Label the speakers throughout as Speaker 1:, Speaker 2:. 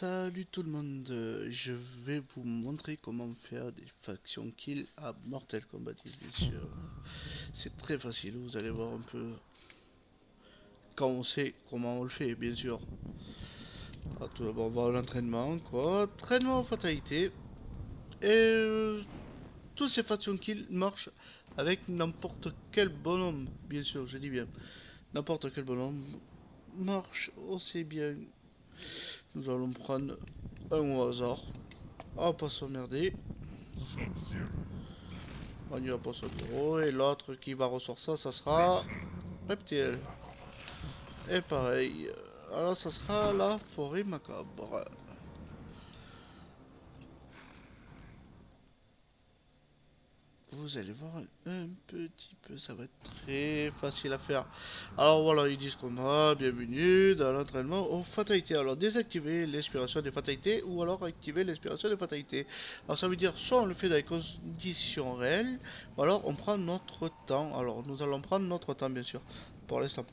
Speaker 1: Salut tout le monde, je vais vous montrer comment faire des factions kill à Mortal Kombat 10, bien sûr. C'est très facile, vous allez voir un peu quand on sait comment on le fait, bien sûr. Alors, tout d'abord, on va à l'entraînement, quoi. Entraînement en fatalité. Et tous ces factions kill marchent avec n'importe quel bonhomme, bien sûr, je dis bien. N'importe quel bonhomme marche aussi bien. Nous allons prendre un au hasard. On va pas s'emmerder. On y va pas sur bureau. Et l'autre qui va ressortir, ça sera Reptile. Et pareil. Alors ça sera la forêt macabre. Vous allez voir un petit peu, ça va être très facile à faire. Alors voilà, ils disent qu'on a bienvenue dans l'entraînement aux fatalités. Alors désactiver l'inspiration des fatalités ou alors activer l'inspiration des fatalités. Alors ça veut dire soit on le fait dans les conditions réelles, ou alors on prend notre temps. Alors nous allons prendre notre temps bien sûr, pour l'instant.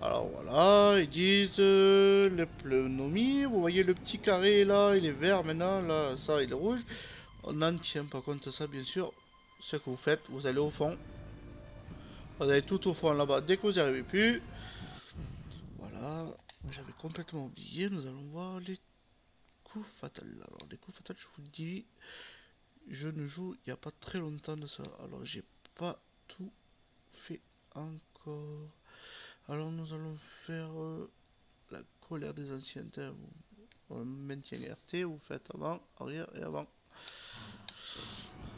Speaker 1: Alors voilà, ils disent les pneumomies. Vous voyez le petit carré là, il est vert maintenant, là ça il est rouge. On n'en tient pas compte de ça, bien sûr. Ce que vous faites, vous allez au fond. Vous allez tout au fond là-bas. Dès que vous n'y arrivez plus. Voilà. J'avais complètement oublié. Nous allons voir les coups fatals. Alors, les coups fatals, je vous le dis. Je ne joue il n'y a pas très longtemps de ça. Alors, j'ai pas tout fait encore. Alors, nous allons faire la colère des anciens terres. On maintient RT. Vous faites avant, arrière et avant.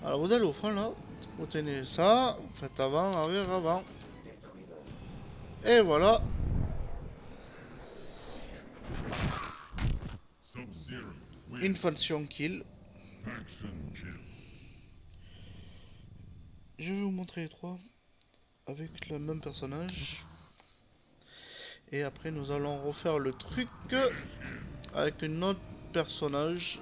Speaker 1: Alors, vous allez au fond là. Vous tenez ça, vous faites avant, arrière, avant. Et voilà. Une faction kill. Je vais vous montrer les trois avec le même personnage. Et après nous allons refaire le truc avec un autre personnage.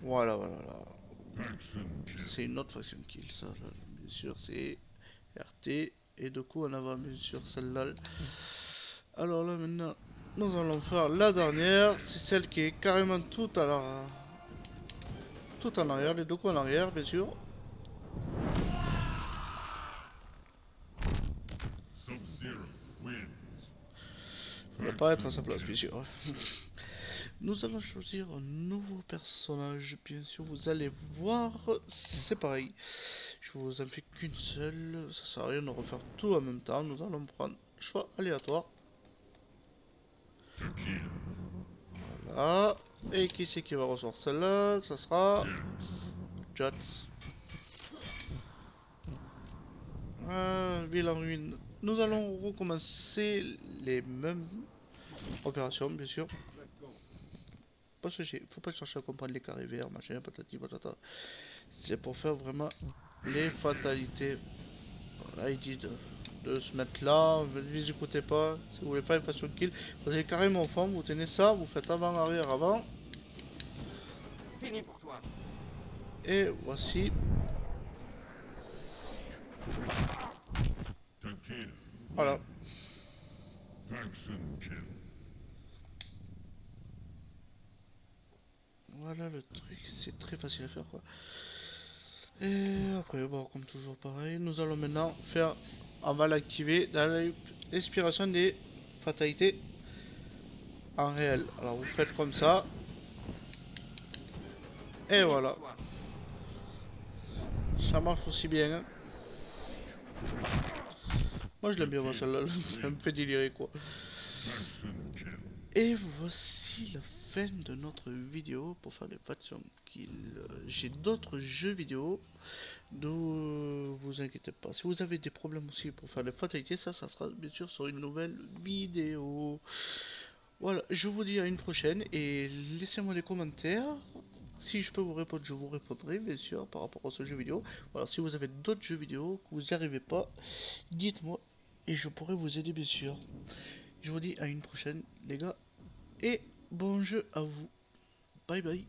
Speaker 1: Voilà, voilà, voilà. C'est une autre faction kill, ça. Là. Bien sûr, c'est RT. Et du coup, on avant, bien sûr, celle-là. Alors là, maintenant, nous allons faire la dernière. C'est celle qui est carrément toute à la... tout en arrière, les deux coups en arrière, bien sûr. Il ne va pas être à sa place, bien sûr. Nous allons choisir un nouveau personnage, bien sûr, vous allez voir, c'est pareil. Je vous en fais qu'une seule, ça sert à rien de refaire tout en même temps. Nous allons prendre choix aléatoire. Voilà. Et qui c'est qui va ressortir celle-là? Ça sera Jats. Ville en ruine. Nous allons recommencer les mêmes opérations, bien sûr. Parce que faut pas chercher à comprendre les carrés verts, machin, patati patata. C'est pour faire vraiment les fatalités. Voilà, il dit de se mettre là, ne les écoutez pas. Si vous voulez faire une façon kill, vous allez carrément au fond, vous tenez ça, vous faites avant, arrière, avant.
Speaker 2: Fini pour toi.
Speaker 1: Et voici. Voilà. Voilà le truc, c'est très facile à faire quoi. Et après, bon, comme toujours pareil, nous allons maintenant faire, on va l'activer dans l'inspiration des fatalités en réel. Alors vous faites comme ça. Et voilà. Ça marche aussi bien. Hein. Moi je l'aime bien, moi celle-là, ça me fait délirer quoi. Et voici la fin de notre vidéo pour faire les factions kill. J'ai d'autres jeux vidéo, ne vous inquiétez pas. Si vous avez des problèmes aussi pour faire les fatalités, ça sera bien sûr sur une nouvelle vidéo. Voilà, je vous dis à une prochaine et laissez-moi des commentaires. Si je peux vous répondre, je vous répondrai bien sûr par rapport à ce jeu vidéo. Voilà, si vous avez d'autres jeux vidéo que vous n'y arrivez pas, dites-moi et je pourrai vous aider bien sûr. Je vous dis à une prochaine les gars et bon jeu à vous. Bye bye.